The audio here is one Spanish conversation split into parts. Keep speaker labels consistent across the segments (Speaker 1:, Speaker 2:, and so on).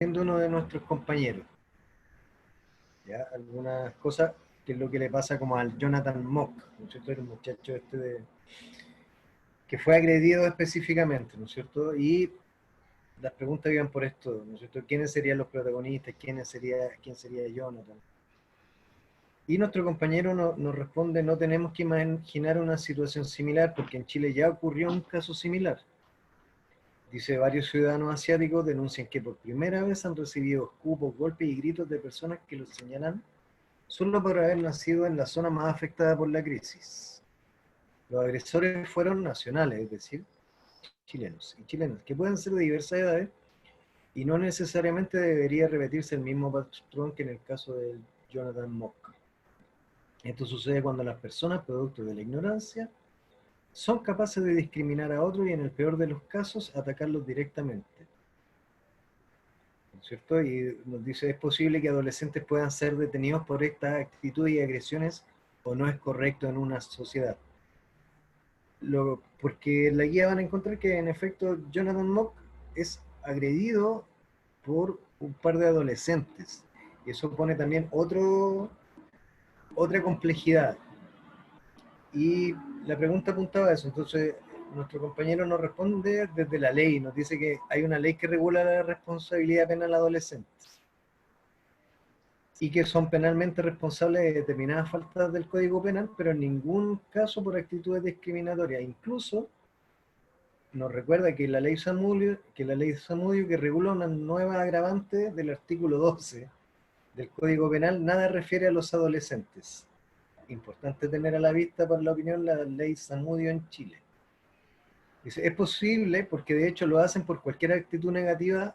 Speaker 1: uno de nuestros compañeros, ¿ya? Algunas cosas que es lo que le pasa como al Jonathan Mock, ¿no es cierto? El muchacho que fue agredido específicamente, ¿no es cierto? Y las preguntas iban por esto, ¿no es cierto? ¿Quiénes serían los protagonistas? ¿Quién sería Jonathan? Y nuestro compañero nos responde, no tenemos que imaginar una situación similar, porque en Chile ya ocurrió un caso similar. Dice, varios ciudadanos asiáticos denuncian que por primera vez han recibido escupos, golpes y gritos de personas que los señalan solo por haber nacido en la zona más afectada por la crisis. Los agresores fueron nacionales, es decir, chilenos y chilenas, que pueden ser de diversas edades y no necesariamente debería repetirse el mismo patrón que en el caso de Jonathan Mock. Esto sucede cuando las personas, producto de la ignorancia, son capaces de discriminar a otros y en el peor de los casos atacarlos directamente. ¿No es cierto? Y nos dice, es posible que adolescentes puedan ser detenidos por estas actitudes y agresiones o no es correcto en una sociedad. Porque en la guía van a encontrar que en efecto Jonathan Mock es agredido por un par de adolescentes. Y eso pone también otra complejidad. Y la pregunta apuntaba a eso. Entonces, nuestro compañero nos responde desde la ley. Nos dice que hay una ley que regula la responsabilidad penal adolescente y que son penalmente responsables de determinadas faltas del Código Penal, pero en ningún caso por actitudes discriminatorias. Incluso nos recuerda que la ley Samudio que regula una nueva agravante del artículo 12 del Código Penal, nada refiere a los adolescentes. Importante tener a la vista para la opinión la ley Samudio en Chile. Dice, es posible, porque de hecho lo hacen por cualquier actitud negativa,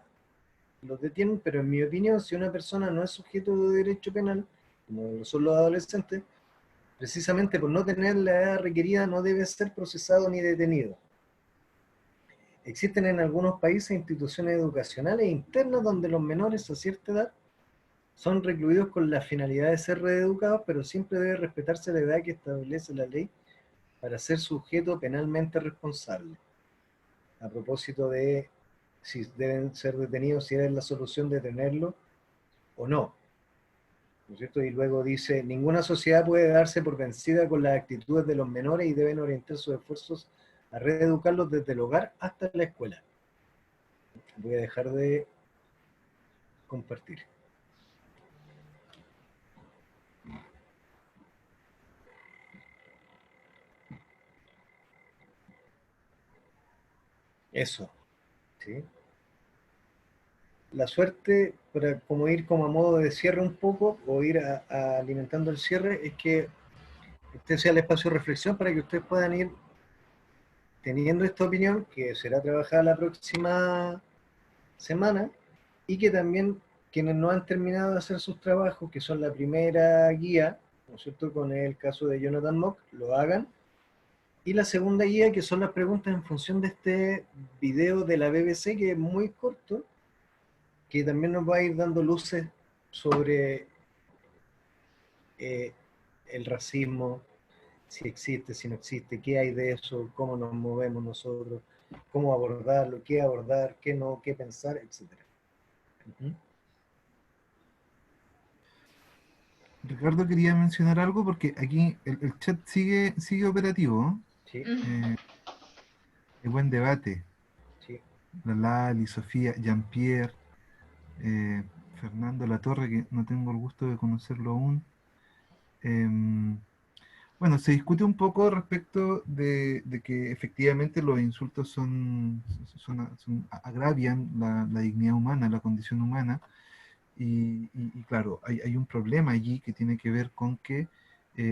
Speaker 1: los detienen, pero en mi opinión, si una persona no es sujeto de derecho penal, como lo son los adolescentes, precisamente por no tener la edad requerida no debe ser procesado ni detenido. Existen en algunos países instituciones educacionales internas donde los menores a cierta edad son recluidos con la finalidad de ser reeducados, pero siempre debe respetarse la edad que establece la ley para ser sujeto penalmente responsable. A propósito de si deben ser detenidos, si es la solución detenerlo o no. ¿No es cierto? Y luego dice, ninguna sociedad puede darse por vencida con las actitudes de los menores y deben orientar sus esfuerzos a reeducarlos desde el hogar hasta la escuela. Voy a dejar de compartir. Eso, ¿sí? La suerte, para como ir como a modo de cierre un poco, o ir alimentando el cierre, es que este sea el espacio de reflexión para que ustedes puedan ir teniendo esta opinión, que será trabajada la próxima semana, y que también quienes no han terminado de hacer sus trabajos, que son la primera guía, ¿no es cierto?, con el caso de Jonathan Mock, lo hagan. Y la segunda guía, que son las preguntas en función de este video de la BBC, que es muy corto, que también nos va a ir dando luces sobre eh, el racismo, si existe, si no existe, qué hay de eso, cómo nos movemos nosotros, cómo abordarlo, qué abordar, qué no, qué pensar, etcétera. Uh -huh.
Speaker 2: Ricardo quería mencionar algo porque aquí el chat sigue operativo.
Speaker 1: Sí,
Speaker 2: Hay buen debate.
Speaker 1: sí.
Speaker 2: La Lali, Sofía, Jean-Pierre, eh, Fernando Latorre, que no tengo el gusto de conocerlo aún. Em, bueno, se discute un poco respecto de que efectivamente los insultos agravian la dignidad humana, la condición humana. Y claro, hay un problema allí que tiene que ver con que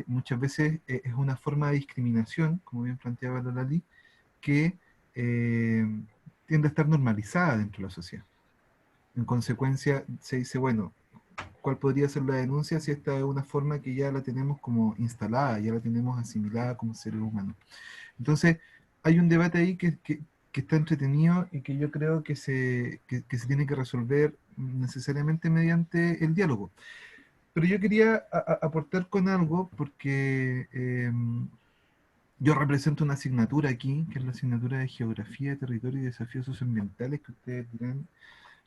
Speaker 2: muchas veces es una forma de discriminación, como bien planteaba la Lali, que eh, tiende a estar normalizada dentro de la sociedad. En consecuencia, se dice, bueno, ¿cuál podría ser la denuncia si esta es una forma que ya la tenemos como instalada, ya la tenemos asimilada como seres humanos? Entonces, hay un debate ahí que está entretenido y que yo creo que se tiene que resolver necesariamente mediante el diálogo. Pero yo quería aportar con algo porque yo represento una asignatura aquí, que es la asignatura de Geografía, Territorio y Desafíos Socioambientales, que ustedes dirán,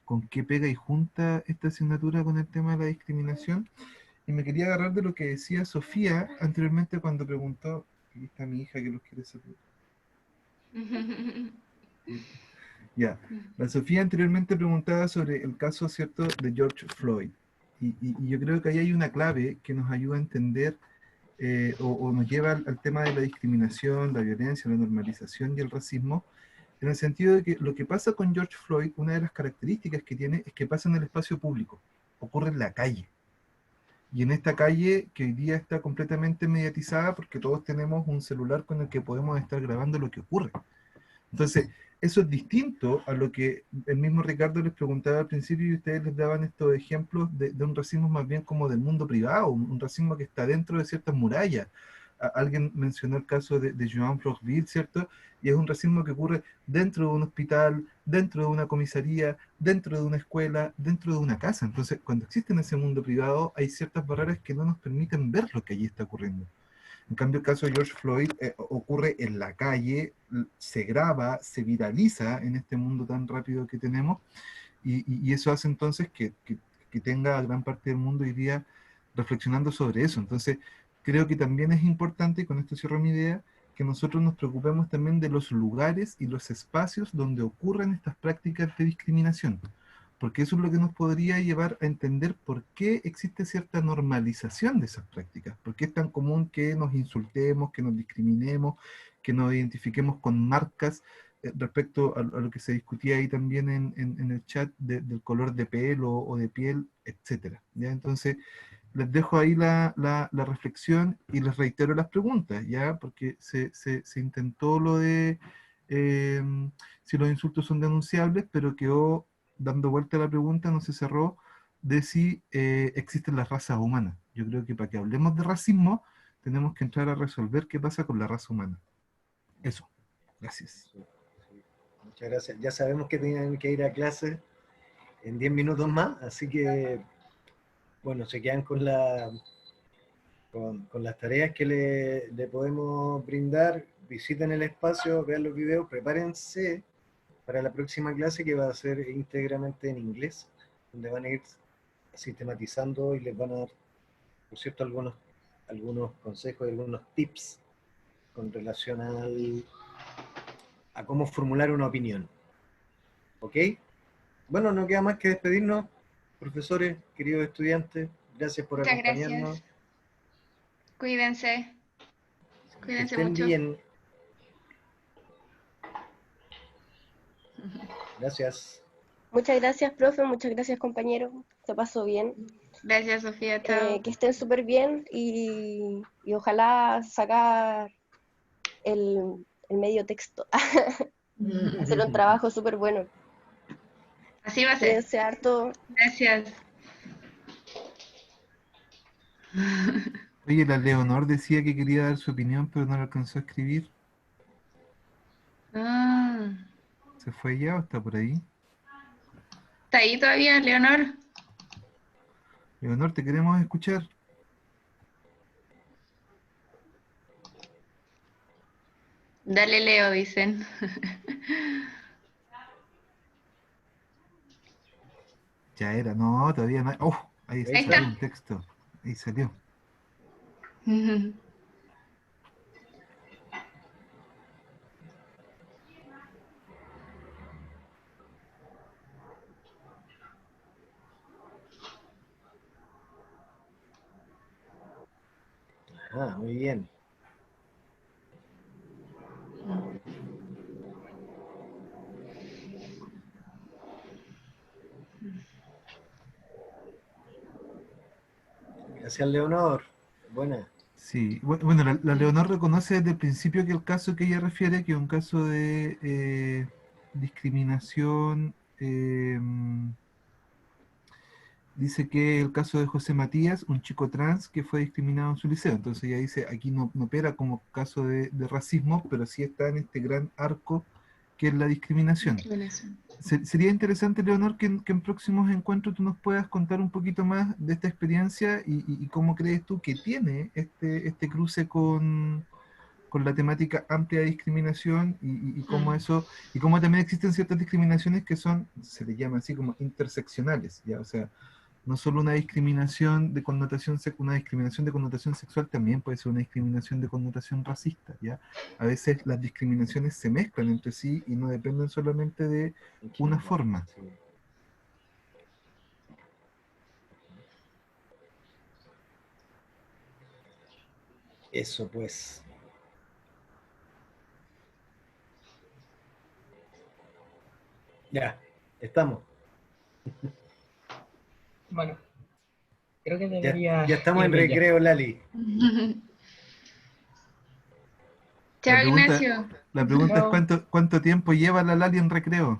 Speaker 2: con qué pega y junta esta asignatura con el tema de la discriminación. Y me quería agarrar de lo que decía Sofía anteriormente cuando preguntó, aquí está mi hija que los quiere saludar. Ya, la Sofía anteriormente preguntaba sobre el caso, ¿cierto?, de George Floyd. Y yo creo que ahí hay una clave que nos ayuda a entender o nos lleva al tema de la discriminación, la violencia, la normalización y el racismo, en el sentido de que lo que pasa con George Floyd, una de las características que tiene es que pasa en el espacio público, ocurre en la calle. Y en esta calle que hoy día está completamente mediatizada porque todos tenemos un celular con el que podemos estar grabando lo que ocurre. Entonces, eso es distinto a lo que el mismo Ricardo les preguntaba al principio y ustedes les daban estos ejemplos de un racismo más bien como del mundo privado, un racismo que está dentro de ciertas murallas. Alguien mencionó el caso de Joan Florville, ¿cierto? Y es un racismo que ocurre dentro de un hospital, dentro de una comisaría, dentro de una escuela, dentro de una casa. Entonces, cuando existe en ese mundo privado, hay ciertas barreras que no nos permiten ver lo que allí está ocurriendo. En cambio, el caso de George Floyd ocurre en la calle, se graba, se viraliza en este mundo tan rápido que tenemos, y eso hace entonces que tenga a gran parte del mundo hoy día reflexionando sobre eso. Entonces, creo que también es importante, y con esto cierro mi idea, que nosotros nos preocupemos también de los lugares y los espacios donde ocurren estas prácticas de discriminación, porque eso es lo que nos podría llevar a entender por qué existe cierta normalización de esas prácticas, por qué es tan común que nos insultemos, que nos discriminemos, que nos identifiquemos con marcas respecto a lo que se discutía ahí también en el chat del color de pelo o de piel, etcétera. ¿Ya? Entonces, les dejo ahí la reflexión y les reitero las preguntas, ¿ya? Porque se intentó lo de eh, si los insultos son denunciables, pero quedó dando vuelta a la pregunta, no se cerró, de si existen las razas humanas. Yo creo que para que hablemos de racismo, tenemos que entrar a resolver qué pasa con la raza humana. Eso. Gracias.
Speaker 1: Sí, sí. Muchas gracias. Ya sabemos que tienen que ir a clase en 10 minutos más, así que, bueno, se quedan con las tareas que le podemos brindar. Visiten el espacio, vean los videos, prepárense para la próxima clase que va a ser íntegramente en inglés, donde van a ir sistematizando y les van a dar, por cierto, algunos consejos, algunos tips con relación a cómo formular una opinión. ¿Ok? Bueno, no queda más que despedirnos, profesores, queridos estudiantes. Gracias por
Speaker 3: Muchas
Speaker 1: acompañarnos.
Speaker 3: gracias. Cuídense.
Speaker 1: Que
Speaker 3: Cuídense
Speaker 1: estén
Speaker 3: mucho.
Speaker 1: bien. Gracias.
Speaker 4: Muchas gracias, profe, muchas gracias, compañero. Se pasó bien.
Speaker 3: Gracias, Sofía. Chao.
Speaker 4: Que estén súper bien y ojalá sacar el medio texto. Hacer un trabajo súper bueno.
Speaker 3: Así va a ser.
Speaker 4: Cuídense harto.
Speaker 3: Gracias.
Speaker 2: Oye, la Leonor decía que quería dar su opinión, pero no la alcanzó a escribir.
Speaker 3: Ah,
Speaker 2: ¿Se fue ya o está por ahí?
Speaker 3: ¿está ahí todavía, Leonor?
Speaker 2: Leonor, te queremos escuchar.
Speaker 3: Dale, Leo, dicen.
Speaker 2: Ya era, no, todavía no. ¡Oh! Ahí
Speaker 1: Ahí
Speaker 3: Ahí
Speaker 1: está.
Speaker 2: salió
Speaker 3: está.
Speaker 2: un texto. Ahí salió.
Speaker 1: Ah, muy bien. Gracias, Leonor. Buena.
Speaker 2: Sí, bueno, la Leonor reconoce desde el principio que el caso que ella refiere, que es un caso de discriminación, dice que el caso de José Matías, un chico trans que fue discriminado en su liceo. Entonces ella dice, aquí no opera como caso de racismo, pero sí está en este gran arco que es la discriminación. Sería interesante, Leonor, que en próximos encuentros tú nos puedas contar un poquito más de esta experiencia y cómo crees tú que tiene este cruce con con la temática amplia de discriminación y cómo eso, y cómo también existen ciertas discriminaciones que son, se le llama así como interseccionales, ¿ya? O sea, no solo una discriminación de connotación, una discriminación de connotación sexual también puede ser una discriminación de connotación racista, ¿ya? A veces las discriminaciones se mezclan entre sí y no dependen solamente de una forma.
Speaker 1: Sí. Eso pues. Ya, estamos.
Speaker 5: Bueno, creo que
Speaker 1: Ya,
Speaker 5: debería
Speaker 1: ya estamos en
Speaker 5: irme ya.
Speaker 1: recreo, Lali.
Speaker 3: Chao,
Speaker 2: La pregunta,
Speaker 3: Ignacio.
Speaker 2: la pregunta es
Speaker 5: Chao.
Speaker 2: cuánto tiempo lleva la Lali en recreo.